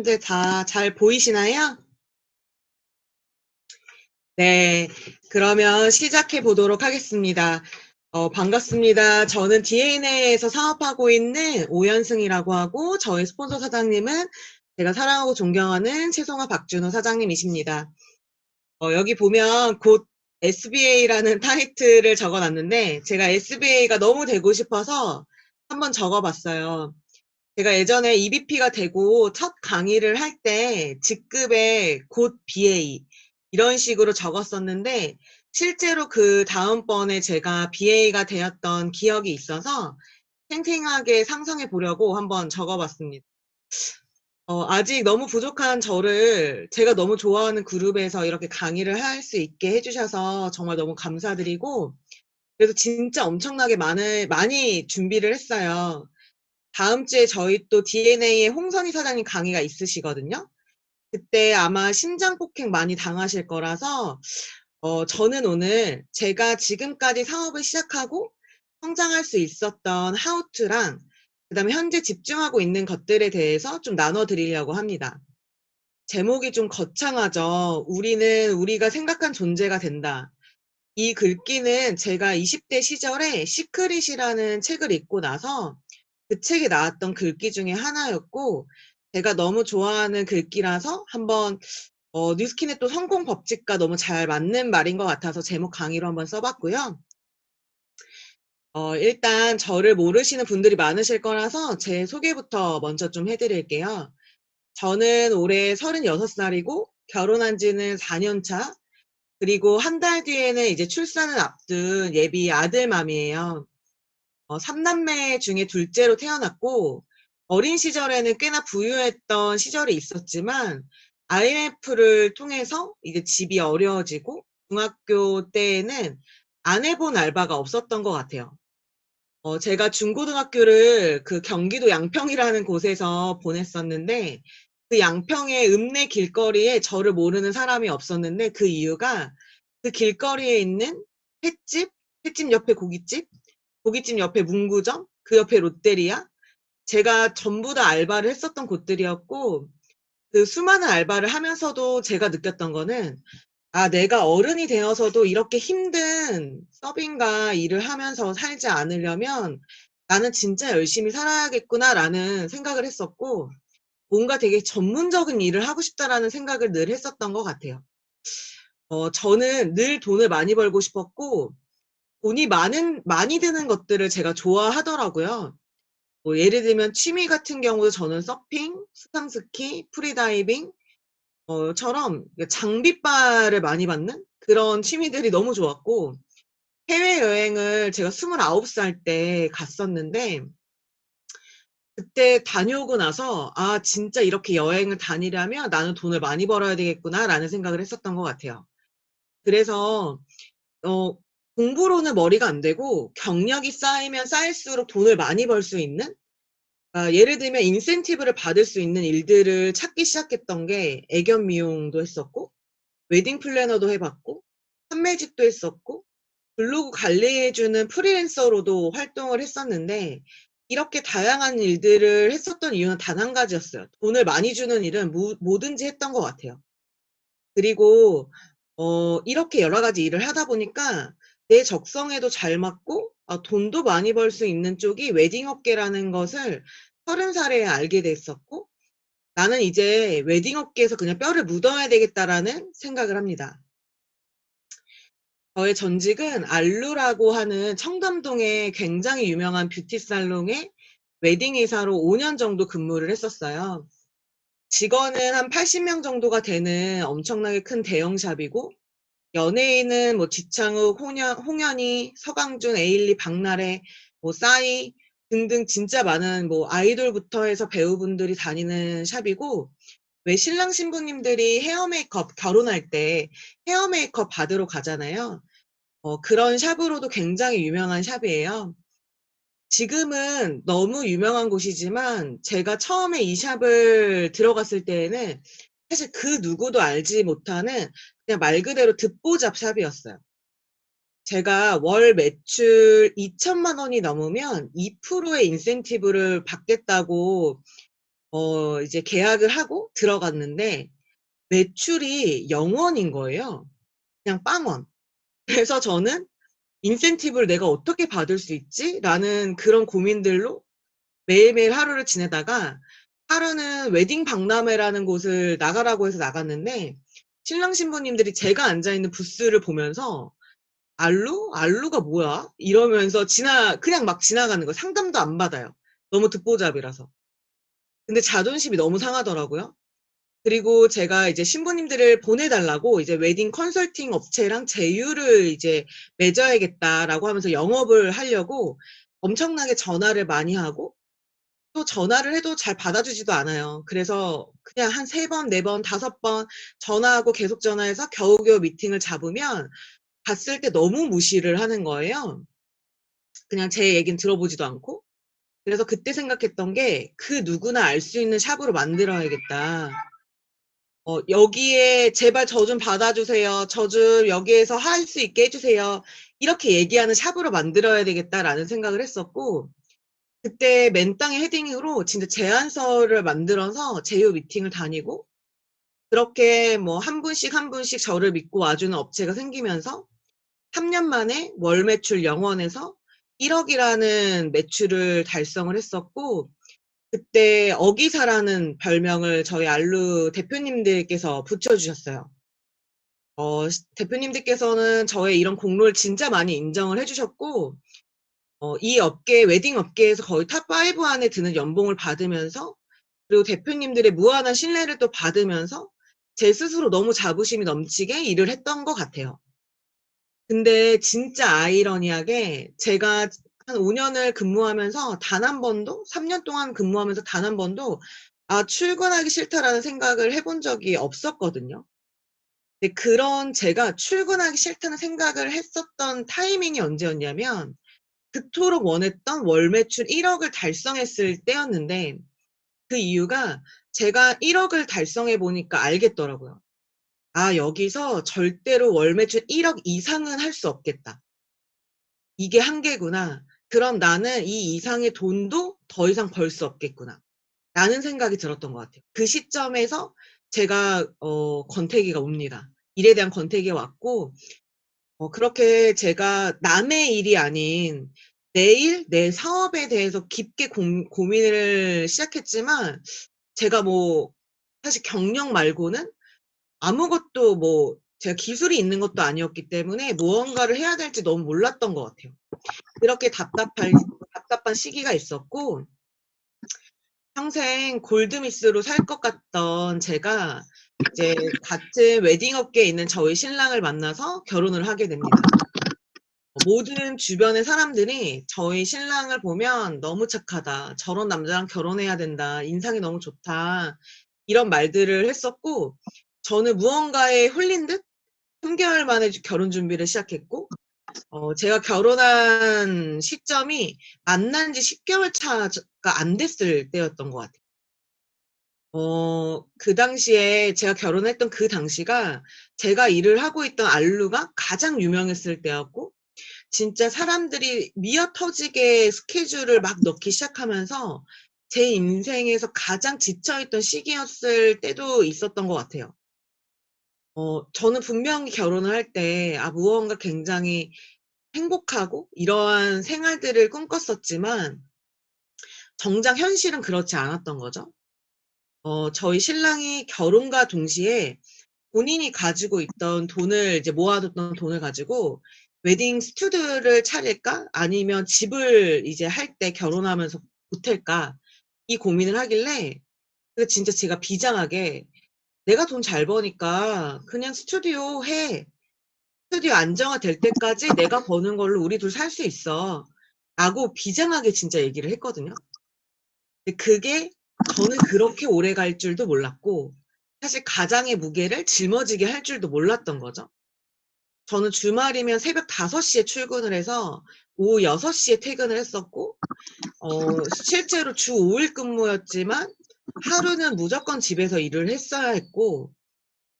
시청자분들 다 잘 보이시나요? 네. 그러면 시작해 보도록 하겠습니다. 반갑습니다. 저는 DNA에서 사업하고 있는 오연승이라고 하고, 저희 스폰서 사장님은 제가 사랑하고 존경하는 최송화 박준호 사장님이십니다. 여기 보면 곧 SBA라는 타이틀을 적어 놨는데, 제가 SBA가 너무 되고 싶어서 한번 적어 봤어요. 제가 예전에 EVP가 되고 첫 강의를 할 때 직급에 곧 BA 이런 식으로 적었었는데, 실제로 그 다음번에 제가 BA가 되었던 기억이 있어서 생생하게 상상해 보려고 한번 적어 봤습니다. 아직 너무 부족한 저를 제가 너무 좋아하는 그룹에서 이렇게 강의를 할 수 있게 해 주셔서 정말 너무 감사드리고, 그래서 진짜 엄청나게 많이 준비를 했어요. 다음 주에 저희 또 DNA의 홍선희 사장님 강의가 있으시거든요. 그때 아마 심장 폭행 많이 당하실 거라서, 저는 오늘 제가 지금까지 사업을 시작하고 성장할 수 있었던 how to랑 그다음에 현재 집중하고 있는 것들에 대해서 좀 나눠 드리려고 합니다. 제목이 좀 거창하죠. 우리는 우리가 생각한 존재가 된다. 이 글귀는 제가 20대 시절에 시크릿이라는 책을 읽고 나서 그 책에 나왔던 글귀 중에 하나였고, 제가 너무 좋아하는 글귀라서 한번 뉴스킨의 또 성공 법칙과 너무 잘 맞는 말인 것 같아서 제목 강의로 한번 써 봤고요. 일단 저를 모르시는 분들이 많으실 거라서 제 소개부터 먼저 좀 해 드릴게요. 저는 올해 36살이고 결혼한 지는 4년 차, 그리고 한 달 뒤에는 이제 출산을 앞둔 예비 아들맘이에요. 3남매 중에 둘째로 태어났고, 어린 시절에는 꽤나 부유했던 시절이 있었지만 IMF를 통해서 이제 집이 어려워지고, 중학교 때에는 안 해본 알바가 없었던 것 같아요. 제가 중고등학교를 그 경기도 양평이라는 곳에서 보냈었는데, 그 양평의 읍내 길거리에 저를 모르는 사람이 없었는데, 그 이유가 그 길거리에 있는 횟집, 횟집 옆에 고깃집, 고깃집 옆에 문구점, 그 옆에 롯데리아, 제가 전부 다 알바를 했었던 곳들이었고, 그 수많은 알바를 하면서도 제가 느꼈던 거는, 아, 내가 어른이 되어서도 이렇게 힘든 서빙과 일을 하면서 살지 않으려면 나는 진짜 열심히 살아야겠구나라는 생각을 했었고, 뭔가 되게 전문적인 일을 하고 싶다라는 생각을 늘 했었던 것 같아요. 저는 늘 돈을 많이 벌고 싶었고, 돈이 많이 드는 것들을 제가 좋아하더라고요. 뭐 예를 들면 취미 같은 경우도 저는 서핑, 수상스키, 프리다이빙 처럼 장비빨을 많이 받는 그런 취미들이 너무 좋았고, 해외여행을 제가 29살 때 갔었는데, 그때 다녀오고 나서 '아, 진짜 이렇게 여행을 다니려면 나는 돈을 많이 벌어야 되겠구나.'라는 생각을 했었던 것 같아요. 그래서 어 공부로는 머리가 안 되고 경력이 쌓이면 쌓일수록 돈을 많이 벌 수 있는, 예를 들면 인센티브를 받을 수 있는 일들을 찾기 시작했던 게, 애견 미용도 했었고 웨딩 플래너도 해 봤고 판매직도 했었고 블로그 관리해 주는 프리랜서로도 활동을 했었는데, 이렇게 다양한 일들을 했었던 이유는 단 한 가지였어요. 돈을 많이 주는 일은 뭐든지 했던 것 같아요. 그리고 이렇게 여러 가지 일을 하다 보니까 내 적성에도 잘 맞고, 돈도 많이 벌 수 있는 쪽이 웨딩 업계라는 것을 30살에 알게 됐었고, '나는 이제 웨딩 업계에서 그냥 뼈를 묻어야 되겠다.'라는 생각을 합니다. 저의 전직은 알루라고 하는 청담동에 굉장히 유명한 뷰티 살롱의 웨딩 의사로 5년 정도 근무를 했었어요. 직원은 한 80명 정도가 되는 엄청나게 큰 대형 샵이고, 연예인은 뭐 지창욱, 홍현희, 서강준, 에일리, 박나래, 뭐 싸이 등등 진짜 많은 뭐 아이돌부터 해서 배우분들이 다니는 샵이고, 왜 신랑 신부님들이 헤어 메이크업 결혼할 때 헤어 메이크업 받으러 가잖아요. 그런 샵으로도 굉장히 유명한 샵이에요. 지금은 너무 유명한 곳이지만 제가 처음에 이 샵을 들어갔을 때에는 사실 그 누구도 알지 못하는 그냥 말 그대로 듣보잡 샵이었어요. 제가 월 매출 2천만 원이 넘으면 2%의 인센티브를 받겠다고 이제 계약을 하고 들어갔는데 매출이 0 원인 거예요. 그냥 빵원. 그래서 저는 '인센티브를 내가 어떻게 받을 수 있지?'라는 그런 고민들로 매일매일 하루를 지내다가 하루는 웨딩 박람회라는 곳을 나가라고 해서 나갔는데 신랑 신부님들이 제가 앉아 있는 부스를 보면서 "알루? 알루가 뭐야?" 이러면서 그냥 막 지나가는 거예요. 상담도 안 받아요. 너무 듣보잡이라서. 근데 자존심이 너무 상하더라고요. 그리고 제가 이제 신부님들을 보내 달라고 이제 웨딩 컨설팅 업체랑 제휴를 이제 맺어야겠다라고 하면서 영업을 하려고 엄청나게 전화를 많이 하고 또 전화를 해도 잘 받아주지도 않아요. 그래서 그냥 한 3 번, 4 번, 5번 전화하고 계속 전화해서 겨우겨우 미팅을 잡으면 갔을 때 너무 무시를 하는 거예요. 그냥 제 얘기는 들어보지도 않고. 그래서 그때 생각했던 게 '그 누구나 알 수 있는 샵으로 만들어야겠다. 여기에 제발 저 좀 받아주세요. 저 좀 여기에서 할 수 있게 해 주세요.' 이렇게 얘기하는 샵으로 만들어야 되겠다라는 생각을 했었고 그때 맨땅에 헤딩으로 진짜 제안서를 만들어서 제휴 미팅을 다니고 그렇게 뭐 한 분씩 한 분씩 저를 믿고 와주는 업체가 생기면서 3년 만에 월 매출 0 원에서 1 억이라는 매출을 달성을 했었고 그때 어기사라는 별명을 저희 알루 대표님들께서 붙여 주셨어요. 대표님들께서는 저의 이런 공로를 진짜 많이 인정을 해 주셨고 이 업계 웨딩 업계에서 거의 탑5 안에 드는 연봉을 받으면서 그리고 대표님들의 무한한 신뢰를 또 받으면서 제 스스로 너무 자부심이 넘치게 일을 했던 것 같아요. 근데 진짜 아이러니하게 제가 한 5 년을 근무하면서 단 한 번도 3년 동안 근무하면서 단 한 번도 '아 출근하기 싫다.'라는 생각을 해본 적이 없었거든요. 근데 그런 제가 출근하기 싫다는 생각을 했었던 타이밍이 언제였냐면 그토록 원했던 월 매출 1 억을 달성했을 때였는데 그 이유가 제가 1 억을 달성해 보니까 알겠더라고요. '아 여기서 절대로 월 매출 1억 이상은 할 수 없겠다. 이게 한계구나. 그럼 나는 이 이상의 돈도 더 이상 벌 수 없겠구나.'라는 생각이 들었던 것 같아요. 그 시점에서 제가 권태기가 옵니다. 일에 대한 권태기가 왔고 그렇게 제가 남의 일이 아닌 내 일, 내 사업에 대해서 깊게 고민을 시작했지만 제가 뭐 사실 경력 말고는 아무것도 뭐 제가 기술이 있는 것도 아니었기 때문에 무언가를 해야 될지 너무 몰랐던 것 같아요. 그렇게 답답한 시기가 있었고 평생 골드미스로 살 것 같던 제가 이제 같은 웨딩 업계에 있는 저희 신랑을 만나서 결혼을 하게 됩니다. 모든 주변의 사람들이 저희 신랑을 보면 "너무 착하다. 저런 남자랑 결혼해야 된다. 인상이 너무 좋다." 이런 말들을 했었고 저는 무언가에 홀린 듯 3 개월 만에 결혼 준비를 시작했고 제가 결혼한 시점이 만난 지 10 개월 차가 안 됐을 때였던 것 같아요. 그 당시에 제가 결혼했던 그 당시가 제가 일을 하고 있던 알루가 가장 유명했을 때였고 진짜 사람들이 미어터지게 스케줄을 막 넣기 시작하면서 제 인생에서 가장 지쳐 있던 시기였을 때도 있었던 것 같아요. 저는 분명히 결혼을 할 때 무언가 굉장히 행복하고 이러한 생활들을 꿈꿨었지만 정작 현실은 그렇지 않았던 거죠. 저희 신랑이 결혼과 동시에 본인이 가지고 있던 돈을 이제 모아 뒀던 돈을 가지고 '웨딩 스튜디오를 차릴까? 아니면 집을 이제 할 때 결혼하면서 보탤까?' 이 고민을 하길래 진짜 제가 비장하게 "내가 돈 잘 버니까 그냥 스튜디오 해. 스튜디오 안정화될 때까지 내가 버는 걸로 우리 둘 살 수 있어."라고 비장하게 진짜 얘기를 했거든요. 근데 그게 저는 그렇게 오래 갈 줄도 몰랐고 사실 가장의 무게를 짊어지게 할 줄도 몰랐던 거죠. 저는 주말이면 새벽 5시에 출근을 해서 오후 6시에 퇴근을 했었고 실제로 주 5일 근무였지만 하루는 무조건 집에서 일을 했어야 했고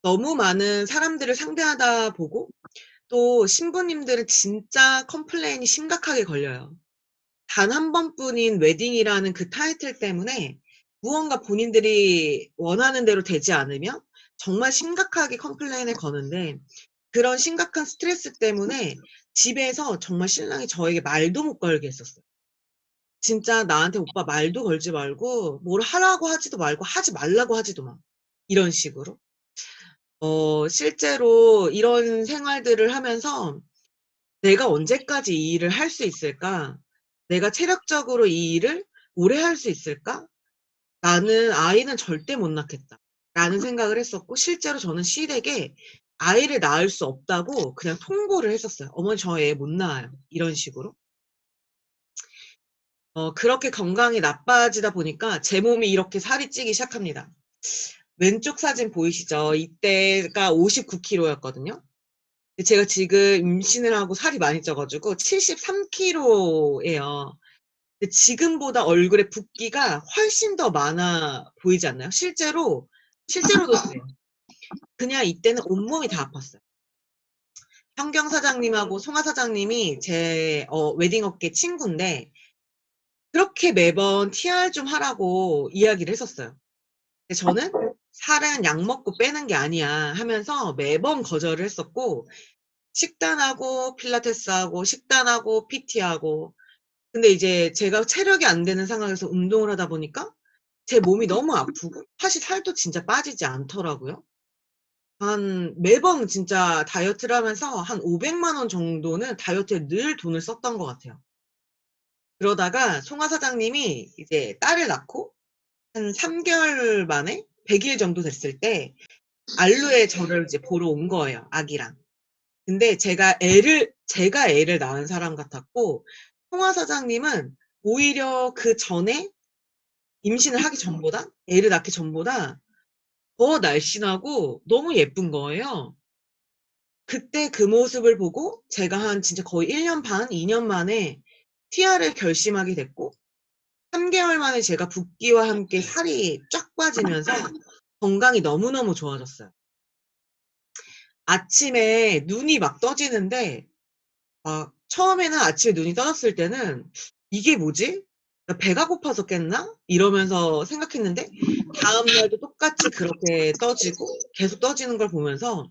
너무 많은 사람들을 상대하다 보고 또 신부님들은 진짜 컴플레인이 심각하게 걸려요. 단 한 번뿐인 웨딩이라는 그 타이틀 때문에 무언가 본인들이 원하는 대로 되지 않으면 정말 심각하게 컴플레인을 거는데, 그런 심각한 스트레스 때문에 집에서 정말 신랑이 저에게 말도 못 걸게 했었어요. 진짜 "나한테 오빠 말도 걸지 말고 뭘 하라고 하지도 말고 하지 말라고 하지도 마." 이런 식으로. 실제로 이런 생활들을 하면서 '내가 언제까지 이 일을 할 수 있을까? 내가 체력적으로 이 일을 오래 할 수 있을까? 나는 아이는 절대 못 낳겠다.'라는 생각을 했었고, 실제로 저는 시댁에 아이를 낳을 수 없다고 그냥 통보를 했었어요. "어머니 저 애 못 낳아요." 이런 식으로. 그렇게 건강이 나빠지다 보니까 제 몸이 이렇게 살이 찌기 시작합니다. 왼쪽 사진 보이시죠? 이때가 59 킬로였거든요. 근데 제가 지금 임신을 하고 살이 많이 쪄 가지고 73 킬로예요. 근데 지금보다 얼굴에 붓기가 훨씬 더 많아 보이지 않나요? 실제로도 그래요. 그냥 이때는 온몸이 다 아팠어요. 현경 사장님하고 송하 사장님이 제 웨딩 업계 친군데, 그렇게 매번 "TR 좀 하라."고 이야기를 했었어요. 근데 저는 "살은 약 먹고 빼는 게 아니야." 하면서 매번 거절을 했었고, 식단하고 필라테스하고 식단하고 PT하고. 근데 이제 제가 체력이 안 되는 상황에서 운동을 하다 보니까 제 몸이 너무 아프고 사실 살도 진짜 빠지지 않더라고요. 한 매번 진짜 다이어트를 하면서 한 500만 원 정도는 다이어트에 늘 돈을 썼던 것 같아요. 그러다가 송하 사장님이 이제 딸을 낳고 한 3 개월 만에 100일 정도 됐을 때 알루에 저를 이제 보러 온 거예요, 아기랑. 근데 제가 애를 낳은 사람 같았고, 송하 사장님은 오히려 그전에 임신을 하기 전보다, 애를 낳기 전보다 더 날씬하고 너무 예쁜 거예요. 그때 그 모습을 보고 제가 한 진짜 거의 1년 반, 2년 만에 TR을 결심하게 됐고, 3 개월 만에 제가 붓기와 함께 살이 쫙 빠지면서 건강이 너무너무 좋아졌어요. 아침에 눈이 막 떠지는데, 처음에는 아침에 눈이 떠졌을 때는 '이게 뭐지? 나 배가 고파서 깼나?' 이러면서 생각했는데, 다음 날도 똑같이 그렇게 떠지고 계속 떠지는 걸 보면서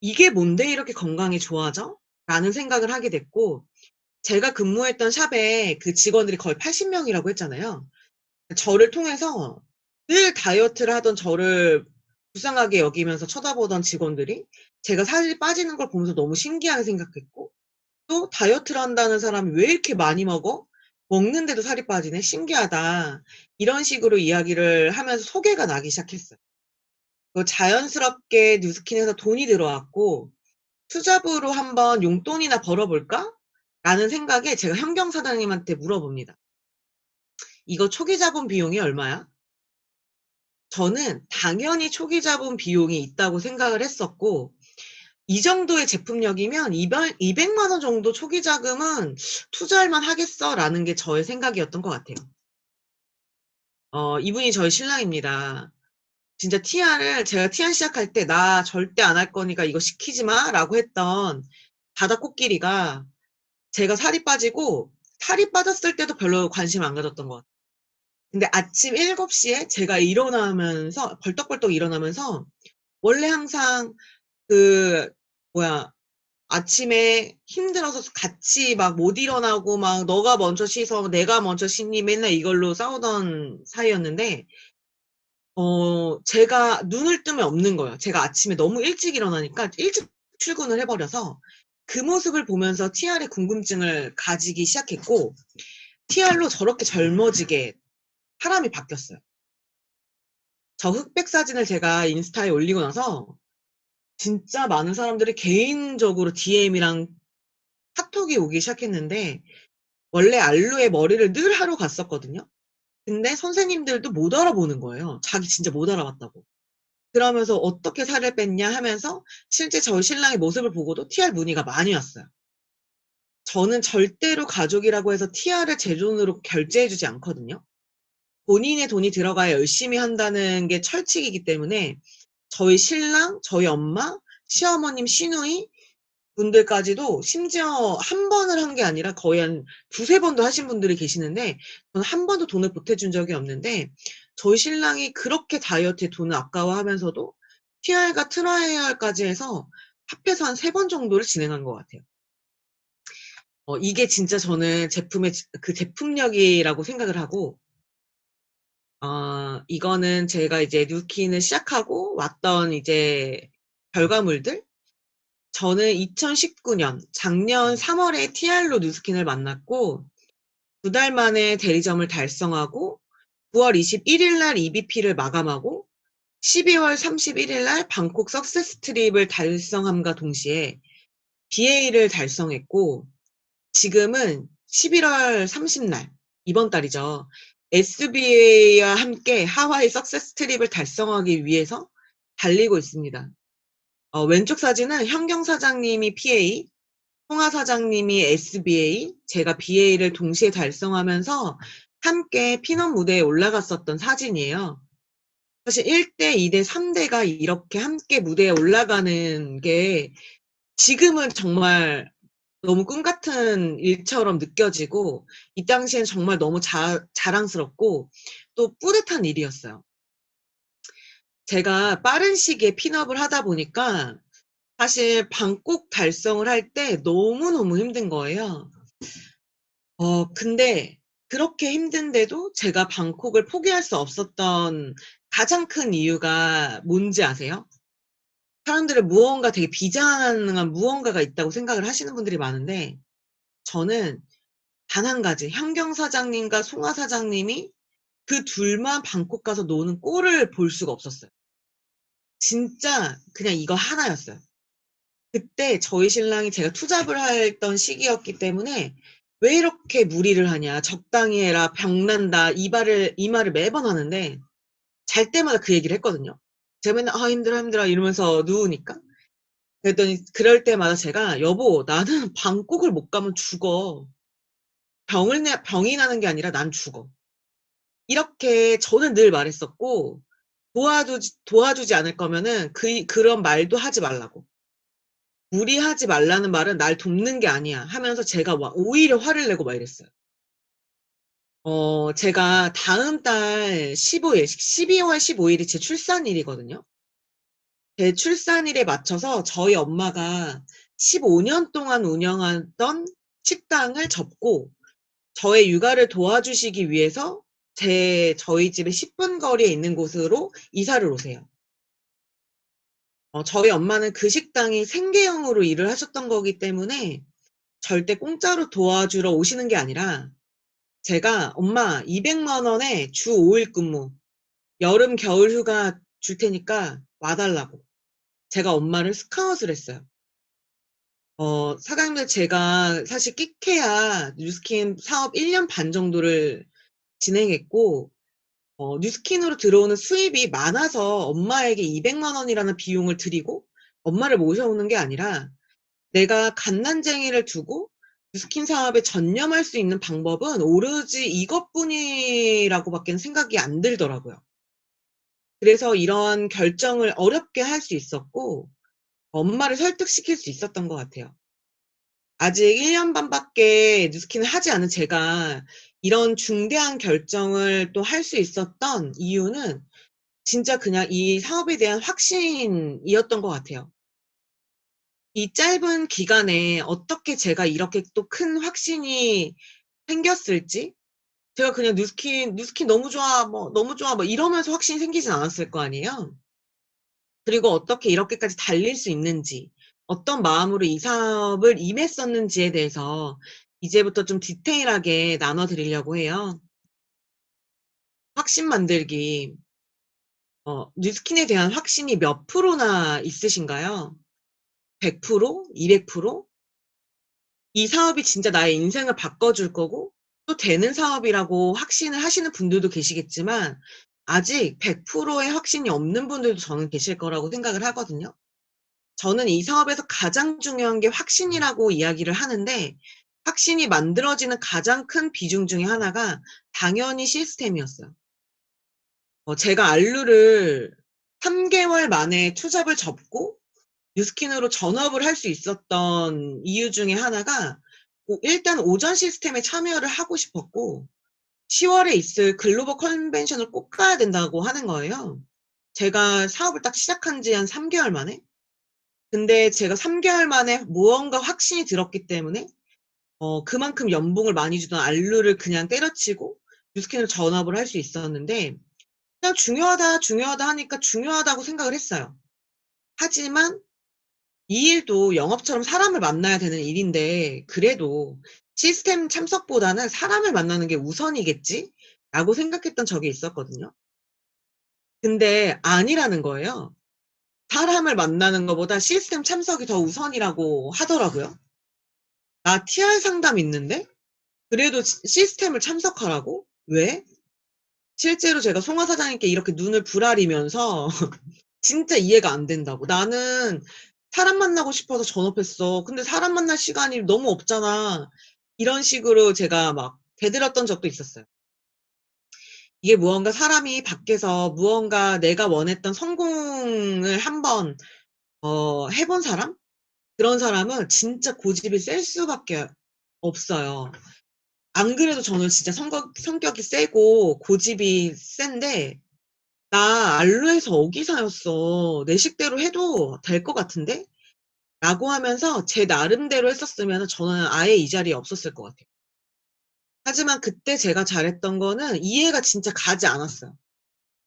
'이게 뭔데 이렇게 건강이 좋아져?' 라는 생각을 하게 됐고, 제가 근무했던 샵에 그 직원들이 거의 80 명이라고 했잖아요. 저를 통해서 늘 다이어트를 하던 저를 불쌍하게 여기면서 쳐다보던 직원들이 제가 살이 빠지는 걸 보면서 너무 신기하게 생각했고, 또 '다이어트를 한다는 사람이 왜 이렇게 많이 먹어? 먹는데도 살이 빠지네. 신기하다.' 이런 식으로 이야기를 하면서 소개가 나기 시작했어요. 자연스럽게 뉴스킨에서 돈이 들어왔고, '투잡으로 한번 용돈이나 벌어 볼까?'라는 생각에 제가 현경 사장님한테 물어봅니다. "이거 초기 자본 비용이 얼마야?" 저는 당연히 초기 자본 비용이 있다고 생각을 했었고, 이 정도의 제품력이면 200만 원 정도 초기 자금은 '투자할 만하겠어.'라는 게 저의 생각이었던 것 같아요. 이분이 저희 신랑입니다. 진짜 제가 TR 시작할 때 "나 절대 안 할 거니까 이거 시키지 마."라고 했던 바다 코끼리가, 제가 살이 빠졌을 때도 별로 관심을 안 가졌던 것 같아요. 근데 아침 7시에 제가 일어나면서 벌떡벌떡 일어나면서, 원래 항상 그 뭐야 아침에 힘들어서 같이 막 못 일어나고 막 "너가 먼저 씻어. 내가 먼저 씻니?" 맨날 이걸로 싸우던 사이였는데, 제가 눈을 뜨면 없는 거예요. 제가 아침에 너무 일찍 일어나니까 일찍 출근을 해 버려서 그 모습을 보면서 TR에 궁금증을 가지기 시작했고, TR로 저렇게 젊어지게 사람이 바뀌었어요. 저 흑백 사진을 제가 인스타에 올리고 나서 진짜 많은 사람들이 개인적으로 DM이랑 카톡이 오기 시작했는데, 원래 알로에 머리를 늘 하러 갔었거든요. 근데 선생님들도 못 알아보는 거예요, 자기 진짜 못 알아봤다고. 그러면서 "어떻게 살을 뺐냐?" 하면서 실제 저희 신랑의 모습을 보고도 TR 문의가 많이 왔어요. 저는 절대로 가족이라고 해서 TR을 제 돈으로 결제해 주지 않거든요. 본인의 돈이 들어가야 열심히 한다는 게 철칙이기 때문에 저희 신랑, 저희 엄마, 시어머님, 시누이 분들까지도, 심지어 한 번을 한 게 아니라 거의 한 두세 번도 하신 분들이 계시는데, 저는 한 번도 돈을 보태 준 적이 없는데, 저희 신랑이 그렇게 다이어트에 돈을 아까워하면서도 TR과 트라이얼까지 해서 합해서 한 3번 정도를 진행한 것 같아요. 이게 진짜 저는 제품의 그 제품력이라고 생각을 하고, 이거는 제가 이제 뉴스킨을 시작하고 왔던 이제 결과물들. 저는 2019년 작년 3 월에 TR로 뉴스킨을 만났고 2달 만에 대리점을 달성하고 9월 21일 날 EBP를 마감하고 12월 31일 날 방콕 석세스 트립을 달성함과 동시에 BA를 달성했고, 지금은 11월 30 날, 이번 달이죠. SBA와 함께 하와이 석세스 트립을 달성하기 위해서 달리고 있습니다. 왼쪽 사진은 현경 사장님이 PA, 홍하 사장님이 SBA, 제가 BA를 동시에 달성하면서 함께 피넛 무대에 올라갔었던 사진이에요. 사실 1 대, 2 대, 3 대가 이렇게 함께 무대에 올라가는 게 지금은 정말 너무 꿈 같은 일처럼 느껴지고, 이 당시엔 정말 너무 자랑스럽고 또 뿌듯한 일이었어요. 제가 빠른 시기에 핀업을 하다 보니까 사실 방콕 달성을 할 때 너무너무 힘든 거예요. 근데 그렇게 힘든데도 제가 방콕을 포기할 수 없었던 가장 큰 이유가 뭔지 아세요? 사람들은 무언가 되게 비장한 무언가가 있다고 생각을 하시는 분들이 많은데, 저는 단 한 가지, 현경 사장님과 송하 사장님이 그 둘만 방콕 가서 노는 꼴을 볼 수가 없었어요. 진짜 그냥 이거 하나였어요. 그때 저희 신랑이 제가 투잡을 했던 시기였기 때문에 "왜 이렇게 무리를 하냐. 적당히 해라. 병 난다." 이 말을 매번 하는데 잘 때마다 그 얘기를 했거든요. 제가 맨날 "아 힘들어, 힘들어." 이러면서 누우니까. 그랬더니 그럴 때마다 제가 "여보, 나는 방콕을 못 가면 죽어. 병이 나는 게 아니라 난 죽어." 이렇게 저는 늘 말했었고, 도와주지 않을 거면은 그런 말도 하지 말라고. "무리하지 말라는 말은 날 돕는 게 아니야." 하면서 제가 막 오히려 화를 내고 막 이랬어요. 제가 다음 달 12월 15 일이 제 출산일이거든요. 제 출산일에 맞춰서 저희 엄마가 15년 동안 운영하던 식당을 접고 저의 육아를 도와주시기 위해서 저희 집에 10분 거리에 있는 곳으로 이사를 오세요. 저희 엄마는 그 식당이 생계형으로 일을 하셨던 거기 때문에 절대 공짜로 도와주러 오시는 게 아니라, 제가 "엄마 200만 원에 주 5일 근무, 여름 겨울 휴가 줄 테니까 와 달라고." 제가 엄마를 스카웃을 했어요. 사장님들, 제가 사실 끽해야 뉴스킨 사업 1년 반 정도를 진행했고, 뉴스킨으로 들어오는 수입이 많아서 엄마에게 200만 원이라는 비용을 들이고 엄마를 모셔오는 게 아니라, 내가 갓난쟁이를 두고 뉴스킨 사업에 전념할 수 있는 방법은 오로지 이것뿐이라고 밖에는 생각이 안 들더라고요. 그래서 이런 결정을 어렵게 할 수 있었고 엄마를 설득시킬 수 있었던 것 같아요. 아직 1년 반밖에 뉴스킨을 하지 않은 제가 이런 중대한 결정을 또 할 수 있었던 이유는 진짜 그냥 이 사업에 대한 확신이었던 것 같아요. 이 짧은 기간에 어떻게 제가 이렇게 또 큰 확신이 생겼을지, 제가 그냥 "뉴스킨 너무 좋아." 뭐 "너무 좋아." 뭐 이러면서 확신이 생기진 않았을 거 아니에요. 그리고 어떻게 이렇게까지 달릴 수 있는지, 어떤 마음으로 이 사업을 임했었는지에 대해서 이제부터 좀 디테일하게 나눠 드리려고 해요. 확신 만들기. 뉴스킨에 대한 확신이 몇 프로나 있으신가요? 100%? 200%? 이 사업이 진짜 나의 인생을 바꿔줄 거고 또 되는 사업이라고 확신을 하시는 분들도 계시겠지만, 아직 100%의 확신이 없는 분들도 저는 계실 거라고 생각을 하거든요. 저는 이 사업에서 가장 중요한 게 확신이라고 이야기를 하는데, 확신이 만들어지는 가장 큰 비중 중에 하나가 당연히 시스템이었어요. 제가 알루를 3 개월 만에 투잡을 접고 뉴스킨으로 전업을 할 수 있었던 이유 중에 하나가, 일단 오전 시스템에 참여를 하고 싶었고, 10월에 있을 글로벌 컨벤션을 꼭 가야 된다고 하는 거예요. 제가 사업을 딱 시작한 지 한 3 개월 만에. 근데 제가 3 개월 만에 무언가 확신이 들었기 때문에 그만큼 연봉을 많이 주던 알루를 그냥 때려치고 뉴스캔으로 전업을 할 수 있었는데, 그냥 '중요하다, 중요하다.' 하니까 중요하다고 생각을 했어요. 하지만 이 일도 영업처럼 사람을 만나야 되는 일인데, 그래도 '시스템 참석보다는 사람을 만나는 게 우선이겠지.'라고 생각했던 적이 있었거든요. 근데 아니라는 거예요. 사람을 만나는 것보다 시스템 참석이 더 우선이라고 하더라고요. 나 TR 상담 있는데 그래도 시스템을 참석하라고? 왜? 실제로 제가 송화 사장님께 이렇게 눈을 부라리면서 진짜 이해가 안 된다고. "나는 사람 만나고 싶어서 전업했어. 근데 사람 만날 시간이 너무 없잖아." 이런 식으로 제가 막 대들었던 적도 있었어요. 이게 무언가 사람이 밖에서 무언가 내가 원했던 성공을 한번 해본 사람? 그런 사람은 진짜 고집이 셀 수밖에 없어요. 안 그래도 저는 진짜 성격이 세고 고집이 센데, "나 알루에서 어기사였어. 내 식대로 해도 될 것 같은데?" 라고 하면서 제 나름대로 했었으면은 저는 아예 이 자리에 없었을 것 같아요. 하지만 그때 제가 잘했던 거는 이해가 진짜 가지 않았어요.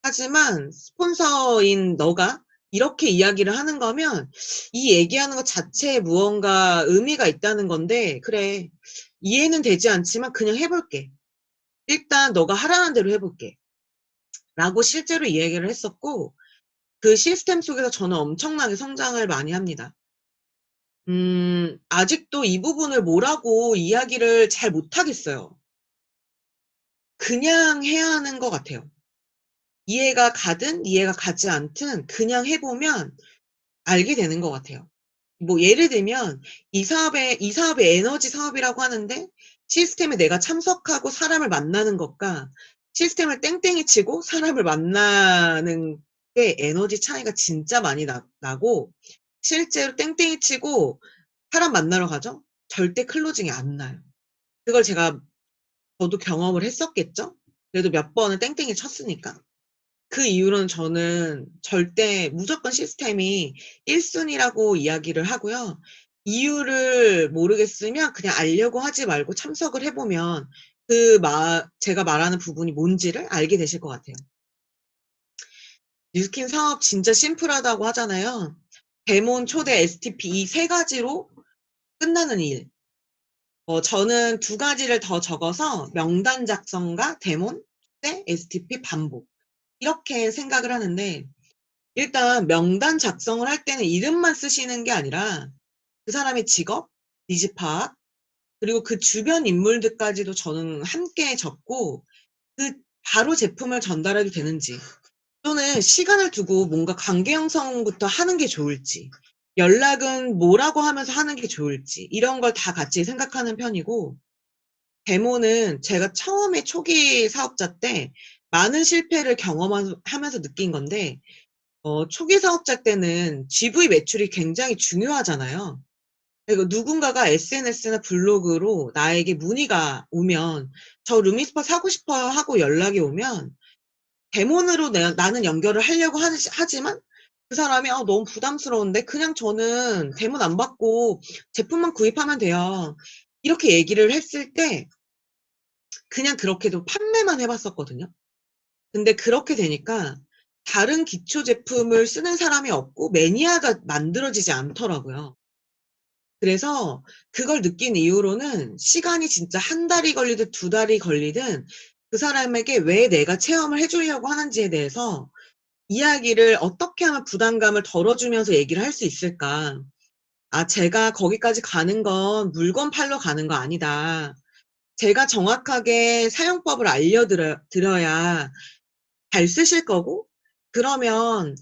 하지만 스폰서인 너가 이렇게 이야기를 하는 거면 이 얘기하는 것 자체에 무언가 의미가 있다는 건데, '그래. 이해는 되지 않지만 그냥 해 볼게. 일단 너가 하라는 대로 해 볼게.' 라고 실제로 이 얘기를 했었고, 그 시스템 속에서 저는 엄청나게 성장을 많이 합니다. 아직도 이 부분을 뭐라고 이야기를 잘 못하겠어요. 그냥 해야 하는 것 같아요. 이해가 가든 이해가 가지 않든 그냥 해 보면 알게 되는 것 같아요. 뭐 예를 들면 이 사업의 에너지 사업이라고 하는데, 시스템에 내가 참석하고 사람을 만나는 것과 시스템을 땡땡이 치고 사람을 만나는 게 에너지 차이가 진짜 많이 나고, 실제로 땡땡이 치고 사람 만나러 가죠? 절대 클로징이 안 나요. 그걸 저도 경험을 했었겠죠? 그래도 몇 번은 땡땡이 쳤으니까. 그 이후로는 저는 절대 무조건 시스템이 1 순위라고 이야기를 하고요. 이유를 모르겠으면 그냥 알려고 하지 말고 참석을 해 보면 제가 말하는 부분이 뭔지를 알게 되실 것 같아요. 뉴스킨 사업 진짜 심플하다고 하잖아요. 데몬, 초대, STP 이 3 가지로 끝나는 일. 저는 2 가지를 더 적어서 명단 작성과 데몬, 초대, STP 반복, 이렇게 생각을 하는데, 일단 명단 작성을 할 때는 이름만 쓰시는 게 아니라 그 사람의 직업, 니즈 파악, 그리고 그 주변 인물들까지도 저는 함께 적고, 그 바로 제품을 전달해도 되는지, 또는 시간을 두고 뭔가 관계 형성부터 하는 게 좋을지, 연락은 뭐라고 하면서 하는 게 좋을지, 이런 걸 다 같이 생각하는 편이고, 데모는 제가 처음에 초기 사업자 때 많은 실패를 하면서 느낀 건데, 초기 사업자 때는 GV 매출이 굉장히 중요하잖아요. 그리고 누군가가 SNS나 블로그로 나에게 문의가 오면, "저 루미스파 사고 싶어요." 하고 연락이 오면 대문으로 나는 연결을 하려고 하지만 그 사람이 너무 부담스러운데 그냥 저는 대문 안 받고 제품만 구입하면 돼요." 이렇게 얘기를 했을 때 그냥 그렇게도 판매만 해 봤었거든요. 근데 그렇게 되니까 다른 기초 제품을 쓰는 사람이 없고 매니아가 만들어지지 않더라고요. 그래서 그걸 느낀 이후로는 시간이 진짜 1 달이 걸리든 2 달이 걸리든 그 사람에게 왜 내가 체험을 해 주려고 하는지에 대해서 이야기를 어떻게 하면 부담감을 덜어주면서 얘기를 할 수 있을까. 제가 거기까지 가는 건 물건 팔러 가는 거 아니다. 제가 정확하게 사용법을 드려야 잘 쓰실 거고, 그러면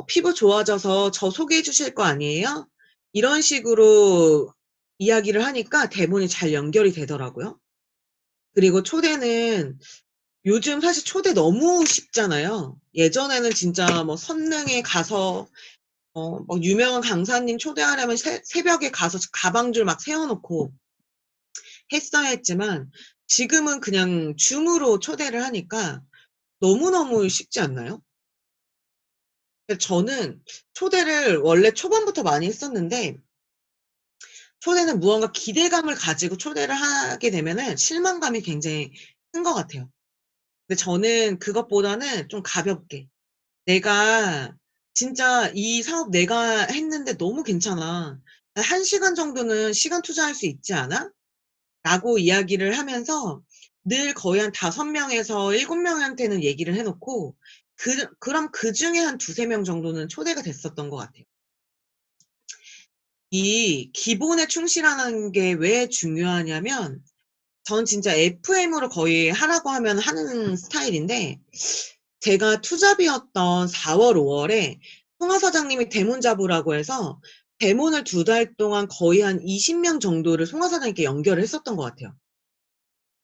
"피부 좋아져서 저 소개해 주실 거 아니에요?" 이런 식으로 이야기를 하니까 대본이 잘 연결이 되더라고요. 그리고 초대는 요즘 사실 초대 너무 쉽잖아요. 예전에는 진짜 뭐 선릉에 가서 막 유명한 강사님 초대하려면 새벽에 가서 가방줄 막 세워 놓고 했어야 했지만, 지금은 그냥 줌으로 초대를 하니까 너무너무 쉽지 않나요? 저는 초대를 원래 초반부터 많이 했었는데 초대는 무언가 기대감을 가지고 초대를 하게 되면은 실망감이 굉장히 큰 것 같아요. 근데 저는 그것보다는 좀 가볍게 '내가 진짜 이 사업 내가 했는데 너무 괜찮아. 1 시간 정도는 시간 투자할 수 있지 않아?' 라고 이야기를 하면서 늘 거의 한 5 명에서 7 명한테는 얘기를 해 놓고 그럼 그중에 한 2-3명 정도는 초대가 됐었던 것 같아요. 이 기본에 충실하는 게 왜 중요하냐면 전 진짜 FM으로 거의 하라고 하면 하는 스타일인데 제가 투잡이었던 4월, 5 월에 송하 사장님이 대문 잡으라고 해서 대문을 2달 동안 거의 한 20명 정도를 송하 사장님께 연결을 했었던 것 같아요.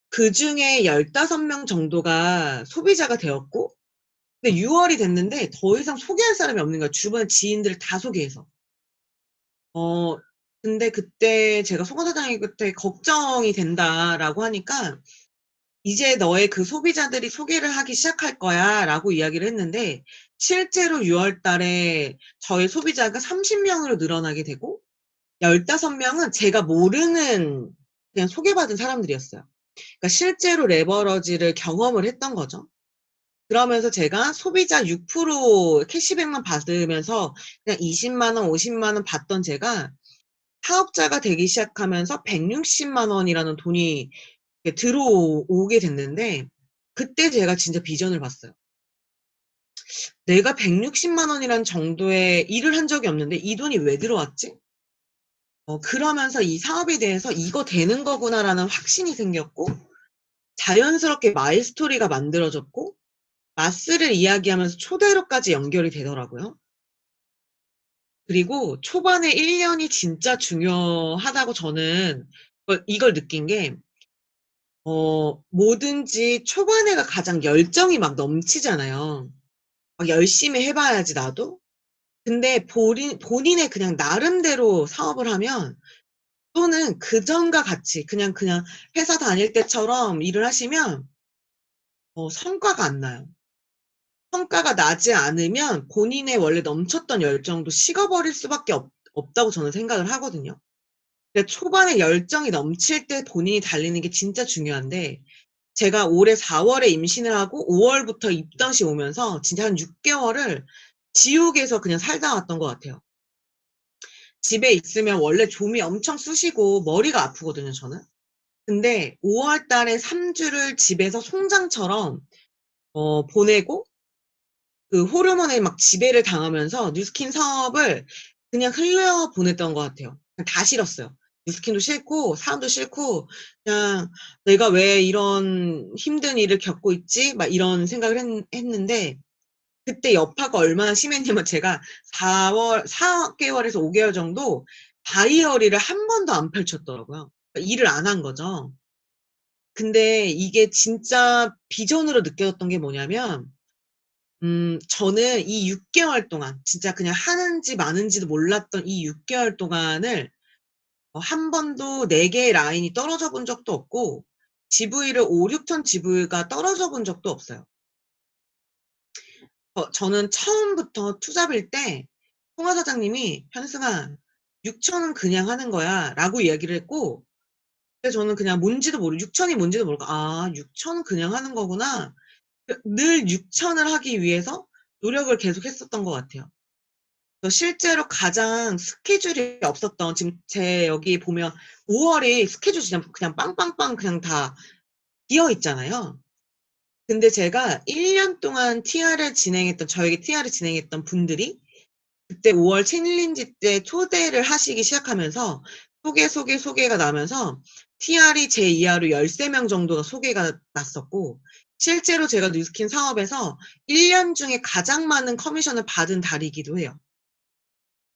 그중에 15명 정도가 소비자가 되었고 근데 6 월이 됐는데 더 이상 소개할 사람이 없는 거야, 주변 지인들을 다 소개해서. 어 근데 그때 제가 송하 사장이 그때 "걱정이 된다."라고 하니까 "이제 너의 그 소비자들이 소개를 하기 시작할 거야."라고 이야기를 했는데 실제로 6월 달에 저의 소비자가 30 명으로 늘어나게 되고 15 명은 제가 모르는 그냥 소개받은 사람들이었어요. 그러니까 실제로 레버러지를 경험을 했던 거죠. 그러면서 제가 소비자 6% 캐시백만 받으면서 그냥 20만 원, 50만 원 받던 제가 사업자가 되기 시작하면서 160만 원이라는 돈이 이렇게 들어오게 됐는데 그때 제가 진짜 비전을 봤어요. '내가 160만 원이란 정도의 일을 한 적이 없는데 이 돈이 왜 들어왔지?' 그러면서 이 사업에 대해서 '이거 되는 거구나.'라는 확신이 생겼고 자연스럽게 마이 스토리가 만들어졌고 마스를 이야기하면서 초대로까지 연결이 되더라고요. 그리고 초반에 1 년이 진짜 중요하다고 저는 이걸 느낀 게 뭐든지 초반에가 가장 열정이 막 넘치잖아요. 막 '열심히 해 봐야지 나도.' 근데 본인의 그냥 나름대로 사업을 하면 또는 그전과 같이 그냥 회사 다닐 때처럼 일을 하시면 성과가 안 나요. 성과가 나지 않으면 본인의 원래 넘쳤던 열정도 식어버릴 수밖에 없다고 저는 생각을 하거든요. 근데 초반에 열정이 넘칠 때 본인이 달리는 게 진짜 중요한데 제가 올해 4 월에 임신을 하고 5 월부터 입덧이 오면서 진짜 한 6 개월을 지옥에서 그냥 살다 왔던 것 같아요. 집에 있으면 원래 좀이 엄청 쑤시고 머리가 아프거든요 저는. 근데 5월 달에 3 주를 집에서 송장처럼 보내고 그 호르몬에 막 지배를 당하면서 뉴스킨 사업을 그냥 흘려 보냈던 것 같아요. 그냥 다 싫었어요. 뉴스킨도 싫고 사람도 싫고 그냥 '내가 왜 이런 힘든 일을 겪고 있지?' 막 이런 생각을 했는데 그때 여파가 얼마나 심했냐면 제가 4 개월에서 5 개월 정도 다이어리를 한 번도 안 펼쳤더라고요. 그러니까 일을 안 한 거죠. 근데 이게 진짜 비전으로 느껴졌던 게 뭐냐면 저는 이 6 개월 동안 진짜 그냥 하는지 마는지도 몰랐던 이 6 개월 동안을 한 번도 4 개의 라인이 떨어져 본 적도 없고 GV를 5-6천 GV가 떨어져 본 적도 없어요. 저는 처음부터 투잡일 때 송하 사장님이 "현승아 6천은 그냥 하는 거야."라고 이야기를 했고 근데 저는 그냥 뭔지도 모르고 6천이 뭔지도 모르고 '아 6천은 그냥 하는 거구나.' 늘 6천을 하기 위해서 노력을 계속했었던 것 같아요. 실제로 가장 스케줄이 없었던 지금 제 여기 보면 5 월이 스케줄이 그냥 빵빵빵 그냥 다 비어 있잖아요. 근데 제가 1년 동안 TR을 진행했던 저에게 TR을 진행했던 분들이 그때 5월 챌린지 때 초대를 하시기 시작하면서 소개가 나면서 TR이 제 이하로 13명 정도가 소개가 났었고 실제로 제가 뉴스킨 사업에서 1년 중에 가장 많은 커미션을 받은 달이기도 해요.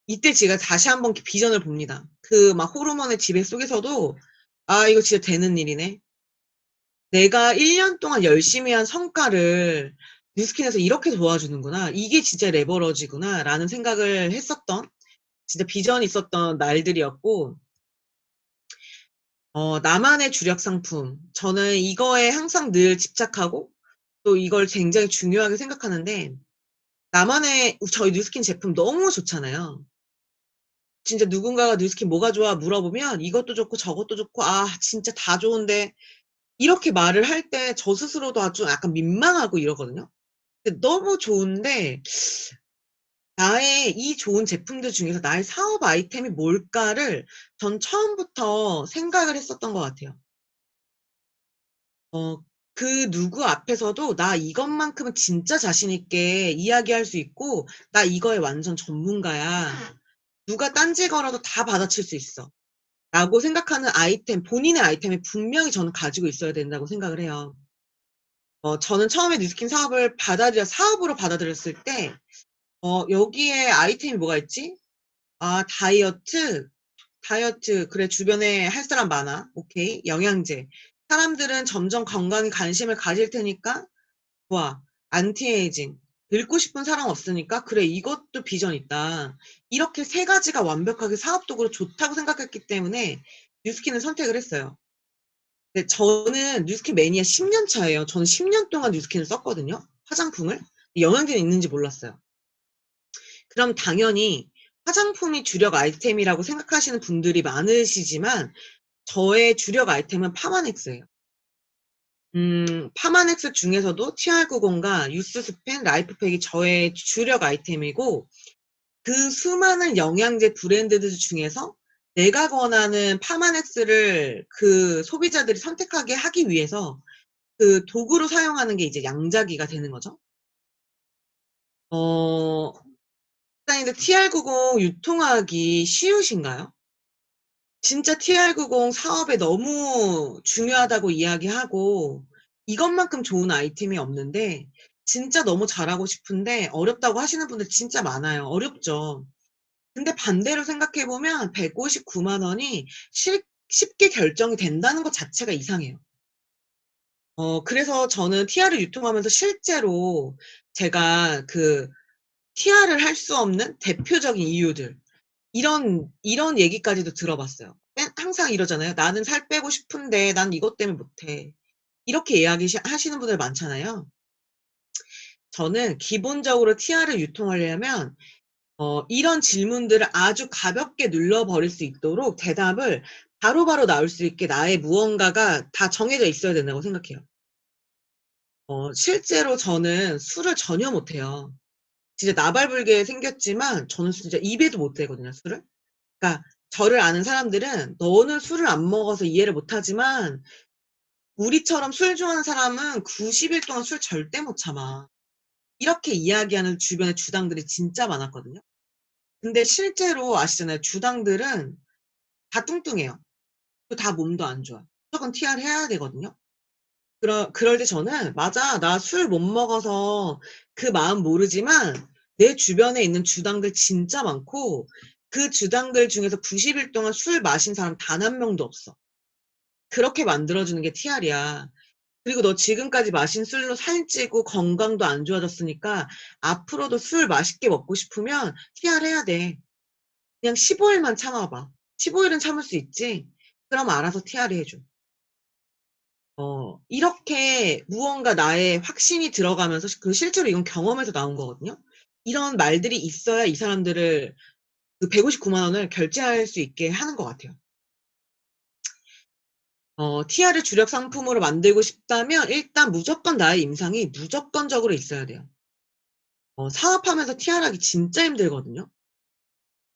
이때 제가 다시 한번 비전을 봅니다. 그 막 호르몬의 지배 속에서도 '아 이거 진짜 되는 일이네. 내가 1년 동안 열심히 한 성과를 뉴스킨에서 이렇게 도와주는구나. 이게 진짜 레버러지구나.'라는 생각을 했었던 진짜 비전이 있었던 날들이었고 나만의 주력 상품. 저는 이거에 항상 늘 집착하고 또 이걸 굉장히 중요하게 생각하는데 나만의 저희 뉴스킨 제품 너무 좋잖아요. 진짜 누군가가 "뉴스킨 뭐가 좋아?" 물어보면 이것도 좋고 저것도 좋고 "아 진짜 다 좋은데." 이렇게 말을 할 때 저 스스로도 좀 약간 민망하고 이러거든요. 근데 너무 좋은데 나의 이 좋은 제품들 중에서 '나의 사업 아이템이 뭘까?'를 전 처음부터 생각을 했었던 것 같아요. 어 그 누구 앞에서도 '나 이것만큼은 진짜 자신 있게 이야기할 수 있고 나 이거에 완전 전문가야. 누가 딴지 걸어도 다 받아칠 수 있어.'라고 생각하는 아이템, 본인의 아이템이 분명히 저는 가지고 있어야 된다고 생각을 해요. 저는 처음에 뉴스킨 사업으로 받아들였을 때 여기에 아이템이 뭐가 있지? 아 다이어트 그래 주변에 할 사람 많아. 오케이. 영양제. 사람들은 점점 건강에 관심을 가질 테니까 좋아. 안티에이징. 늙고 싶은 사람 없으니까 그래 이것도 비전 있다. 이렇게 세 가지가 완벽하게 사업적으로 좋다고 생각했기 때문에 뉴스킨을 선택을 했어요. 근데 저는 뉴스킨 매니아 10년 차예요. 저는 10년 동안 뉴스킨을 썼거든요, 화장품을. 영양제는 있는지 몰랐어요. 그럼 당연히 화장품이 주력 아이템이라고 생각하시는 분들이 많으시지만 저의 주력 아이템은 파마넥스예요. 파마넥스 중에서도 TR90과 유스스펜, 라이프팩이 저의 주력 아이템이고 그 수많은 영양제 브랜드들 중에서 내가 권하는 파마넥스를 그 소비자들이 선택하게 하기 위해서 그 도구로 사용하는 게 이제 양자기가 되는 거죠. 어 일단 TR90 유통하기 쉬우신가요? 진짜 TR90 사업에 너무 중요하다고 이야기하고 이것만큼 좋은 아이템이 없는데 진짜 너무 잘하고 싶은데 어렵다고 하시는 분들 진짜 많아요. 어렵죠. 근데 반대로 생각해 보면 159만 원이 쉽게 결정이 된다는 것 자체가 이상해요. 그래서 저는 TR을 유통하면서 실제로 제가 그 TR을 할 수 없는 대표적인 이유들 이런 얘기까지도 들어봤어요. 항상 이러잖아요. "나는 살 빼고 싶은데 난 이것 때문에 못 해." 이렇게 하시는 분들 많잖아요. 저는 기본적으로 TR을 유통하려면 이런 질문들을 아주 가볍게 눌러 버릴 수 있도록 대답을 바로바로 나올 수 있게 나의 무언가가 다 정해져 있어야 된다고 생각해요. 실제로 저는 술을 전혀 못 해요. 진짜 나발불게 생겼지만 저는 진짜 입에도 못 대거든요, 술을. 그러니까 저를 아는 사람들은 "너는 술을 안 먹어서 이해를 못 하지만 우리처럼 술 좋아하는 사람은 90일 동안 술 절대 못 참아." 이렇게 이야기하는 주변에 주당들이 진짜 많았거든요. 근데 실제로 아시잖아요. 주당들은 다 뚱뚱해요. 그리고 다 몸도 안 좋아요. 무조건 TR 해야 되거든요. 그럴 때 저는 "맞아. 나 술 못 먹어서 그 마음 모르지만 내 주변에 있는 주당들 진짜 많고 그 주당들 중에서 90일 동안 술 마신 사람 단 한 명도 없어. 그렇게 만들어 주는 게 TR이야. 그리고 너 지금까지 마신 술로 살찌고 건강도 안 좋아졌으니까 앞으로도 술 맛있게 먹고 싶으면 TR 해야 돼. 그냥 15 일만 참아 봐. 15 일은 참을 수 있지? 그럼 알아서 TR 해 줘." 이렇게 무언가 나의 확신이 들어가면서 실제로 이건 경험에서 나온 거거든요. 이런 말들이 있어야 이 사람들을 그 159만 원을 결제할 수 있게 하는 것 같아요. TR을 주력 상품으로 만들고 싶다면 일단 무조건 나의 임상이 무조건적으로 있어야 돼요. 사업하면서 TR 하기 진짜 힘들거든요.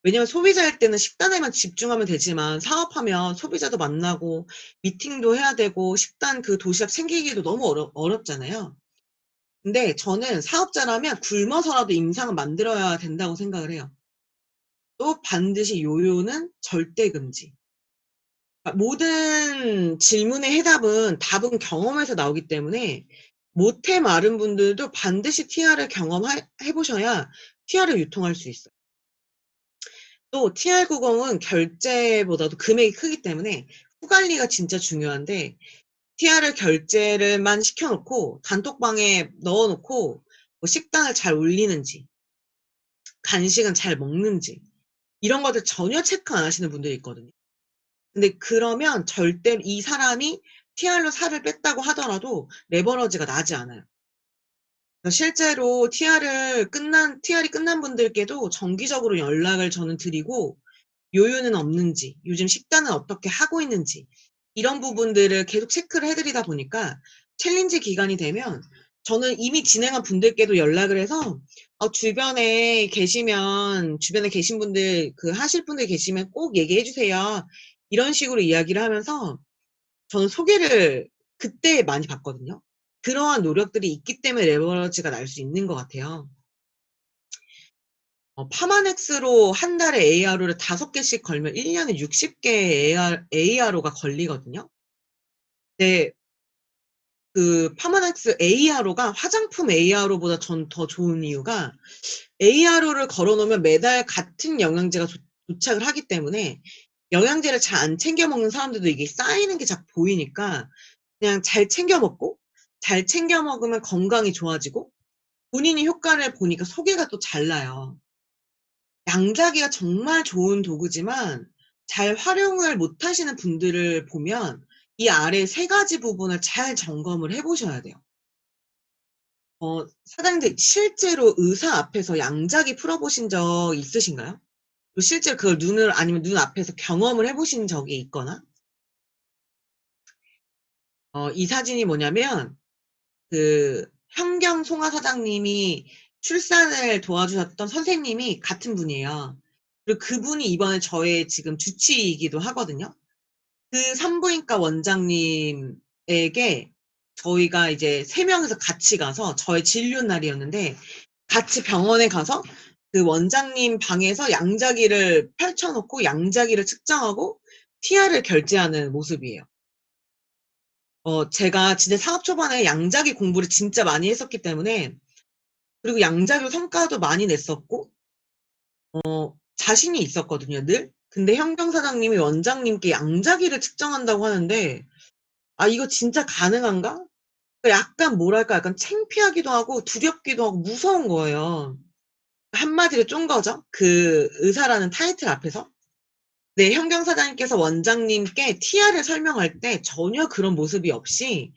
왜냐면 소비자일 때는 식단에만 집중하면 되지만 사업하면 소비자도 만나고 미팅도 해야 되고 식단 그 도시락 챙기기도 너무 어렵잖아요. 근데 저는 사업자라면 굶어서라도 임상은 만들어야 된다고 생각을 해요. 또 반드시 요요는 절대 금지. 모든 질문의 답은 경험에서 나오기 때문에 못해 마른 분들도 반드시 TR을 해 보셔야 TR을 유통할 수 있어요. 또 TR90은 결제보다도 금액이 크기 때문에 후 관리가 진짜 중요한데 TR을 결제를만 시켜 놓고 단톡방에 넣어 놓고 뭐 식단을 잘 올리는지 간식은 잘 먹는지 이런 것들 전혀 체크 안 하시는 분들이 있거든요. 근데 그러면 절대로 이 사람이 TR로 살을 뺐다고 하더라도 레버러지가 나지 않아요. 실제로 TR이 끝난 분들께도 정기적으로 연락을 저는 드리고 요요는 없는지, 요즘 식단은 어떻게 하고 있는지 이런 부분들을 계속 체크를 해 드리다 보니까 챌린지 기간이 되면 저는 이미 진행한 분들께도 연락을 해서 주변에 계신 분들 하실 분들 계시면 꼭 얘기해 주세요." 이런 식으로 이야기를 하면서 저는 소개를 그때 많이 받거든요. 그러한 노력들이 있기 때문에 레버러지가 날 수 있는 것 같아요. 파마넥스로 한 달에 ARO를 5 개씩 걸면 1 년에 60 개의 ARO가 걸리거든요. 네. 파마넥스 ARO가 화장품 ARO보다 전 더 좋은 이유가 ARO를 걸어 놓으면 매달 같은 영양제가 도착을 하기 때문에 영양제를 잘 안 챙겨 먹는 사람들도 이게 쌓이는 게 자꾸 보이니까 그냥 잘 챙겨 먹으면 건강이 좋아지고 본인이 효과를 보니까 소개가 또 잘 나요. 양자기가 정말 좋은 도구지만 잘 활용을 못 하시는 분들을 보면 이 아래 3 가지 부분을 잘 점검을 해 보셔야 돼요. 사장님들 실제로 의사 앞에서 양자기 풀어 보신 적 있으신가요? 실제로 그걸 아니면 눈앞에서 경험을 해 보신 적이 있거나 이 사진이 뭐냐면 현경 송화 사장님이 출산을 도와주셨던 선생님이 같은 분이에요. 그리고 그분이 이번에 저의 지금 주치의이기도 하거든요. 산부인과 원장님에게 저희가 이제 3 명이서 같이 가서 저의 진료 날이었는데 같이 병원에 가서 그 원장님 방에서 양자기를 펼쳐 놓고 양자기를 측정하고 TR을 결제하는 모습이에요. 제가 진짜 사업 초반에 양자기 공부를 진짜 많이 했었기 때문에 그리고 양자기로 성과도 많이 냈었고 자신이 있었거든요 늘. 근데 현경 사장님이 원장님께 양자기를 측정한다고 하는데 '아 이거 진짜 가능한가?' 약간 뭐랄까 약간 창피하기도 하고 두렵기도 하고 무서운 거예요. 한마디로 쫀 거죠. 그 의사라는 타이틀 앞에서. 네. 현경 사장님께서 원장님께 TR을 설명할 때 전혀 그런 모습이 없이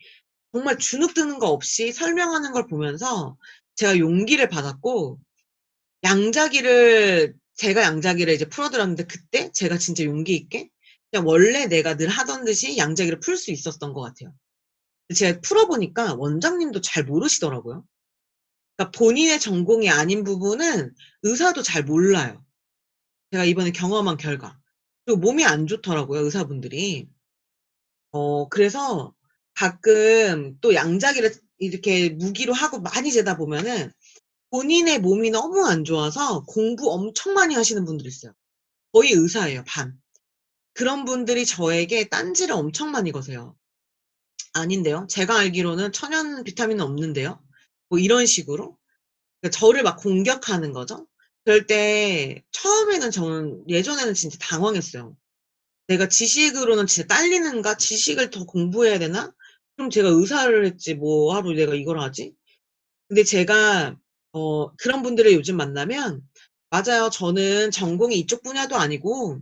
정말 주눅 드는 거 없이 설명하는 걸 보면서 제가 용기를 받았고 제가 양자기를 이제 풀어 드렸는데 그때 제가 진짜 용기 있게 그냥 원래 내가 늘 하던 듯이 양자기를 풀 수 있었던 것 같아요. 제가 풀어 보니까 원장님도 잘 모르시더라고요. 그러니까 본인의 전공이 아닌 부분은 의사도 잘 몰라요. 제가 이번에 경험한 결과. 그리고 몸이 안 좋더라고요, 의사분들이. 그래서 가끔 또 양자기를 이렇게 무기로 하고 많이 재다 보면은 본인의 몸이 너무 안 좋아서 공부 엄청 많이 하시는 분들이 있어요. 거의 의사예요, 반. 그런 분들이 저에게 딴지를 엄청 많이 거세요. "아닌데요. 제가 알기로는 천연 비타민은 없는데요." 뭐 이런 식으로. 그러니까 저를 막 공격하는 거죠. 그럴 때 처음에는 저는 예전에는 진짜 당황했어요. '내가 지식으로는 진짜 딸리는가? 지식을 더 공부해야 되나? 그럼 제가 의사를 했지 뭐 하러 내가 이걸 하지?' 근데 제가 그런 분들을 요즘 만나면 "맞아요. 저는 전공이 이쪽 분야도 아니고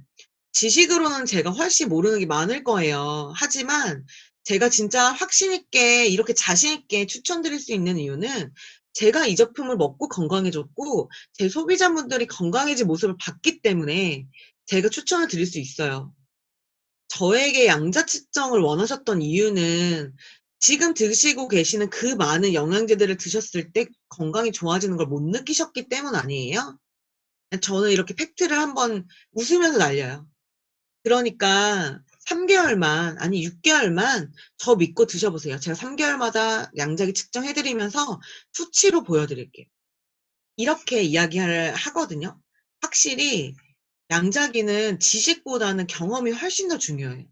지식으로는 제가 훨씬 모르는 게 많을 거예요. 하지만 제가 진짜 확신 있게 이렇게 자신 있게 추천드릴 수 있는 이유는 제가 이 제품을 먹고 건강해졌고 제 소비자분들이 건강해진 모습을 봤기 때문에 제가 추천을 드릴 수 있어요. 저에게 양자 측정을 원하셨던 이유는 지금 드시고 계시는 그 많은 영양제들을 드셨을 때 건강이 좋아지는 걸 못 느끼셨기 때문 아니에요? 저는 이렇게 팩트를 한번 웃으면서 날려요. 그러니까 3 개월만 아니 6 개월만 저 믿고 드셔 보세요. 제가 3 개월마다 양자기 측정해 드리면서 수치로 보여 드릴게요. 이렇게 이야기를 하거든요. 확실히 양자기는 지식보다는 경험이 훨씬 더 중요해요.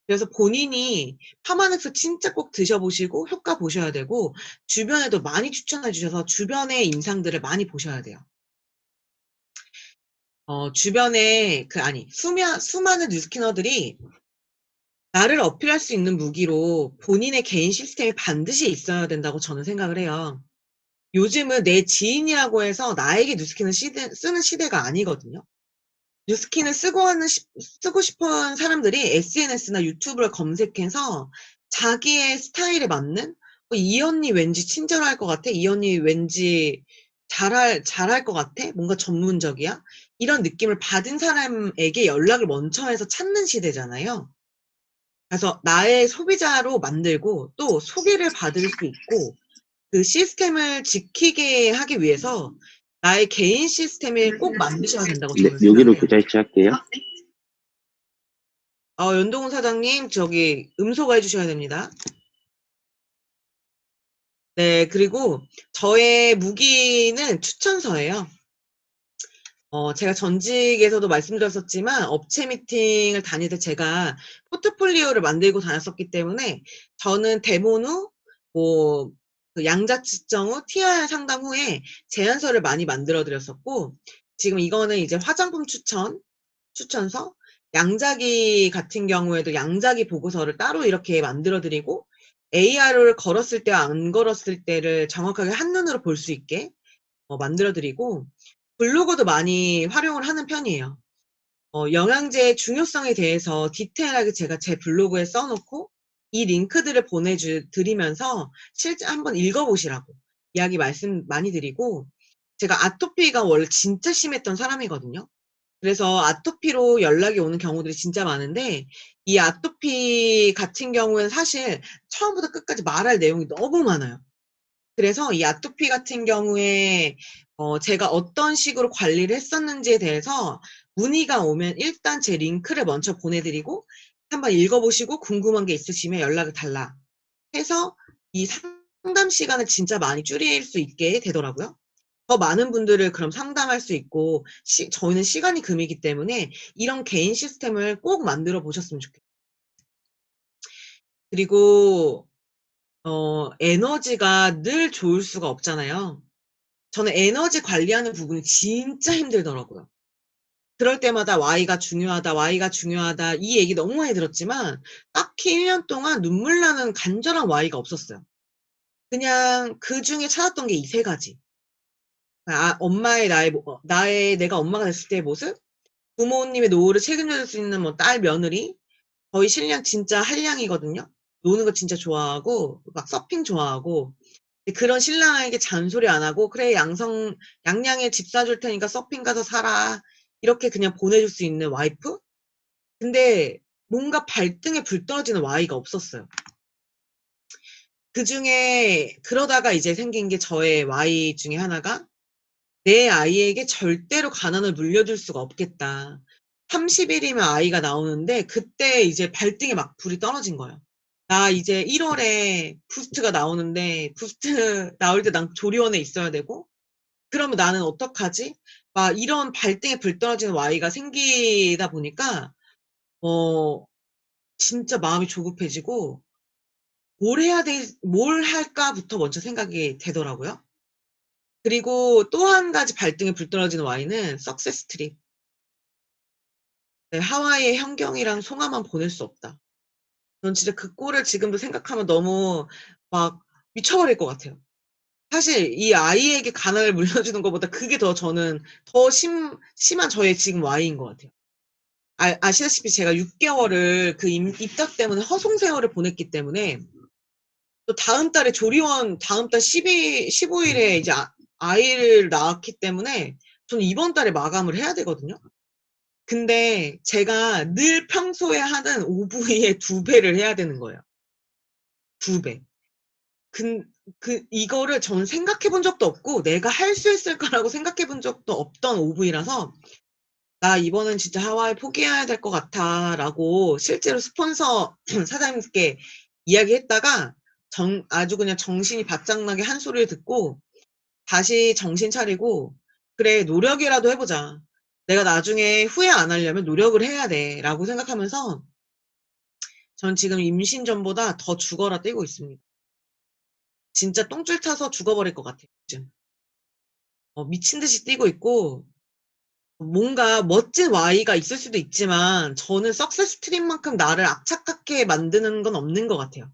그래서 본인이 파마넥스 진짜 꼭 드셔 보시고 효과 보셔야 되고 주변에도 많이 추천해 주셔서 주변의 임상들을 많이 보셔야 돼요. 주변에 수많은 뉴스캐너들이 나를 어필할 수 있는 무기로 본인의 개인 시스템이 반드시 있어야 된다고 저는 생각을 해요. 요즘은 내 지인이라고 해서 나에게 뉴스캐너 쓰는 시대가 아니거든요. 뉴스킨을 쓰고 싶은 사람들이 SNS나 유튜브를 검색해서 자기의 스타일에 맞는 이 언니 왠지 친절할 것 같아. 이 언니 왠지 잘할 것 같아. 뭔가 전문적이야. 이런 느낌을 받은 사람에게 연락을 먼저 해서 찾는 시대잖아요. 그래서 나의 소비자로 만들고 또 소개를 받을 수 있고 그 시스템을 지키게 하기 위해서 나의 개인 시스템을 꼭 만드셔야 된다고 네, 저는 여기로 생각해요. 계좌이체할게요. 연동훈 사장님, 저기 음소거 해주셔야 됩니다. 네, 그리고 저의 무기는 추천서예요. 제가 전직에서도 말씀드렸었지만 업체 미팅을 다닐 때 제가 포트폴리오를 만들고 다녔었기 때문에 저는 데몬 후, 뭐, 그 양자 측정 후, TR 상담 후에 제안서를 많이 만들어 드렸었고, 지금 이거는 이제 화장품 추천서, 양자기 같은 경우에도 양자기 보고서를 따로 이렇게 만들어 드리고, AR을 걸었을 때와 안 걸었을 때를 정확하게 한눈으로 볼 수 있게 만들어 드리고, 블로그도 많이 활용을 하는 편이에요. 영양제의 중요성에 대해서 디테일하게 제가 제 블로그에 써놓고 이 링크들을 드리면서 실제 한번 읽어보시라고 이야기 말씀 많이 드리고 제가 아토피가 원래 진짜 심했던 사람이거든요. 그래서 아토피로 연락이 오는 경우들이 진짜 많은데 이 아토피 같은 경우에는 사실 처음부터 끝까지 말할 내용이 너무 많아요. 그래서 이 아토피 같은 경우에 제가 어떤 식으로 관리를 했었는지에 대해서 문의가 오면 일단 제 링크를 먼저 보내드리고 한번 읽어보시고 궁금한 게 있으시면 연락을 달라 해서 이 상담 시간을 진짜 많이 줄일 수 있게 되더라고요. 더 많은 분들을 그럼 상담할 수 있고 저희는 시간이 금이기 때문에 이런 개인 시스템을 꼭 만들어 보셨으면 좋겠어요. 그리고 에너지가 늘 좋을 수가 없잖아요. 저는 에너지 관리하는 부분이 진짜 힘들더라고요. 그럴 때마다 Y가 중요하다, Y가 중요하다 이 얘기 너무 많이 들었지만 딱히 1년 동안 눈물 나는 간절한 Y가 없었어요. 그냥 그중에 찾았던 게 이 세 가지. 엄마의 내가 엄마가 됐을 때의 모습, 부모님의 노후를 책임져 줄 수 있는 딸, 며느리, 저희 신랑 진짜 한량이거든요. 노는 거 진짜 좋아하고 막 서핑 좋아하고 그런 신랑에게 잔소리 안 하고 그래 양양에 집 사줄 테니까 서핑 가서 살아 이렇게 그냥 보내줄 수 있는 와이프? 근데 뭔가 발등에 불 떨어지는 Y가 없었어요. 그중에 그러다가 이제 생긴 게 저의 Y 중에 하나가 내 아이에게 절대로 가난을 물려줄 수가 없겠다. 30일이면 아이가 나오는데 그때 이제 발등에 막 불이 떨어진 거예요. 나 이제 1월에 부스트가 나오는데 부스트 나올 때 난 조리원에 있어야 되고 그러면 나는 어떡하지? 막 이런 발등에 불 떨어지는 Y가 생기다 보니까 진짜 마음이 조급해지고 뭘 할까부터 먼저 생각이 되더라고요. 그리고 또 한 가지 발등에 불 떨어지는 Y는 석세스 트립. 네, 하와이의 현경이랑 송아만 보낼 수 없다. 전 진짜 그 꼴을 지금도 생각하면 너무 막 미쳐버릴 것 같아요. 사실 이 아이에게 가난을 물려주는 것보다 그게 더 저는 더 심한 저의 지금 Y인 것 같아요. 아시다시피 제가 6개월을 그 입덧 때문에 허송세월을 보냈기 때문에 또 다음 달에 조리원 다음 달 15일에 이제 아이를 낳았기 때문에 저는 이번 달에 마감을 해야 되거든요. 근데 제가 늘 평소에 하는 OV의 2배를 해야 되는 거예요. 2배. 이거를 저는 생각해 본 적도 없고 내가 할 수 있을까라고 생각해 본 적도 없던 OV라서 나 이번엔 진짜 하와이 포기해야 될 것 같아라고 실제로 스폰서 사장님께 이야기했다가 아주 그냥 정신이 바짝 나게 한 소리를 듣고 다시 정신 차리고 그래 노력이라도 해보자. 내가 나중에 후회 안 하려면 노력을 해야 돼라고 생각하면서 전 지금 임신 전보다 더 죽어라 뛰고 있습니다. 진짜 똥줄 타서 죽어버릴 것 같아요. 요즘. 미친 듯이 뛰고 있고 뭔가 멋진 Y가 있을 수도 있지만 저는 석세스 트립만큼 나를 악착같게 만드는 건 없는 것 같아요.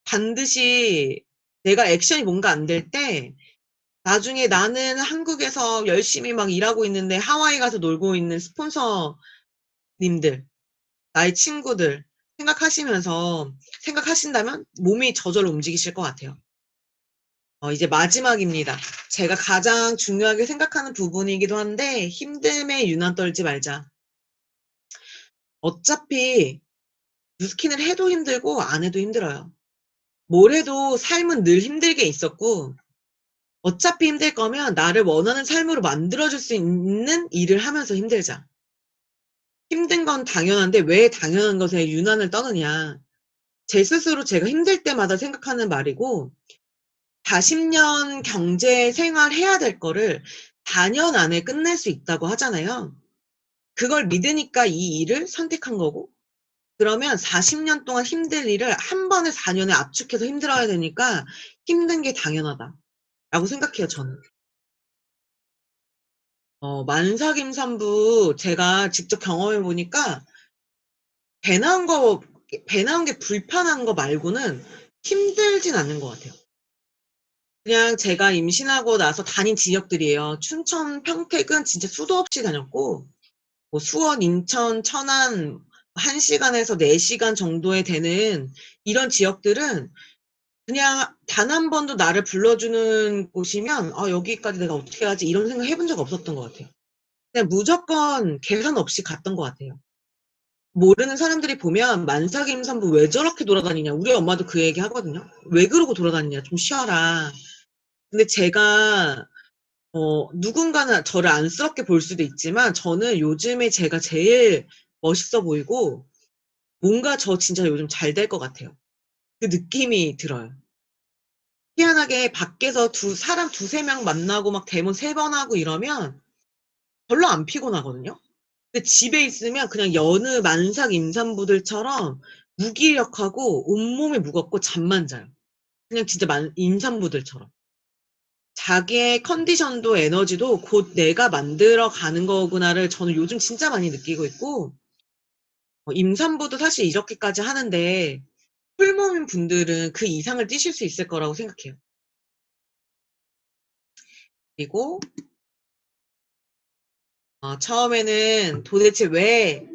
반드시 내가 액션이 뭔가 안 될 때 나중에 나는 한국에서 열심히 막 일하고 있는데 하와이 가서 놀고 있는 스폰서님들, 나의 친구들 생각하신다면 몸이 저절로 움직이실 것 같아요. 이제 마지막입니다. 제가 가장 중요하게 생각하는 부분이기도 한데 힘듦에 유난 떨지 말자. 어차피 뉴스킨을 해도 힘들고 안 해도 힘들어요. 뭘 해도 삶은 늘 힘들게 있었고 어차피 힘들 거면 나를 원하는 삶으로 만들어줄 수 있는 일을 하면서 힘들자. 힘든 건 당연한데 왜 당연한 것에 유난을 떠느냐. 제 스스로 제가 힘들 때마다 생각하는 말이고 40년 경제 생활 해야 될 거를 4년 안에 끝낼 수 있다고 하잖아요. 그걸 믿으니까 이 일을 선택한 거고 그러면 40년 동안 힘들 일을 한 번에 4년에 압축해서 힘들어야 되니까 힘든 게 당연하다라고 생각해요, 저는. 만삭임산부 제가 직접 경험해 보니까 배 나온 거 배 나온 게 불편한 거 말고는 힘들진 않는 것 같아요. 그냥 제가 임신하고 나서 다닌 지역들이에요. 춘천, 평택은 진짜 수도 없이 다녔고 뭐 수원, 인천, 천안 1 시간에서 4 시간 정도에 되는 이런 지역들은 그냥 단 한 번도 나를 불러주는 곳이면 '아 여기까지 내가 어떻게 하지?' 이런 생각 해본 적 없었던 것 같아요. 그냥 무조건 계산 없이 갔던 것 같아요. 모르는 사람들이 보면 "만삭 임산부 왜 저렇게 돌아다니냐." 우리 엄마도 그 얘기 하거든요. "왜 그러고 돌아다니냐. 좀 쉬어라." 근데 제가 누군가는 저를 안쓰럽게 볼 수도 있지만 저는 요즘에 제가 제일 멋있어 보이고 뭔가 저 진짜 요즘 잘 될 것 같아요. 그 느낌이 들어요. 희한하게 밖에서 사람 2-3명 만나고 막 대면 3번 하고 이러면 별로 안 피곤하거든요. 근데 집에 있으면 그냥 여느 만삭 임산부들처럼 무기력하고 온몸이 무겁고 잠만 자요. 그냥 진짜 임산부들처럼. 자기의 컨디션도 에너지도 '곧 내가 만들어 가는 거구나.'를 저는 요즘 진짜 많이 느끼고 있고 임산부도 사실 이렇게까지 하는데 풀모인 분들은 그 이상을 뛰실 수 있을 거라고 생각해요. 그리고 처음에는 도대체 왜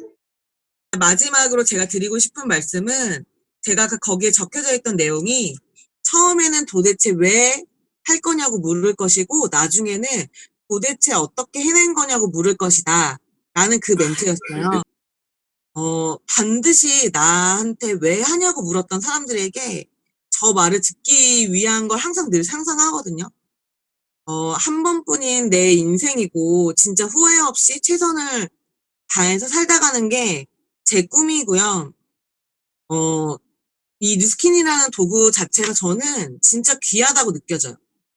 마지막으로 제가 드리고 싶은 말씀은 제가 거기에 적혀져 있던 내용이 처음에는 도대체 왜 할 거냐고 물을 것이고 나중에는 도대체 어떻게 해낸 거냐고 물을 것이다. 라는 그 멘트였어요. 반드시 나한테 왜 하냐고 물었던 사람들에게 저 말을 듣기 위한 걸 항상 늘 상상하거든요. 한 번뿐인 내 인생이고 진짜 후회 없이 최선을 다해서 살다 가는 게 제 꿈이고요. 이 뉴스킨이라는 도구 자체가 저는 진짜 귀하다고 느껴져요.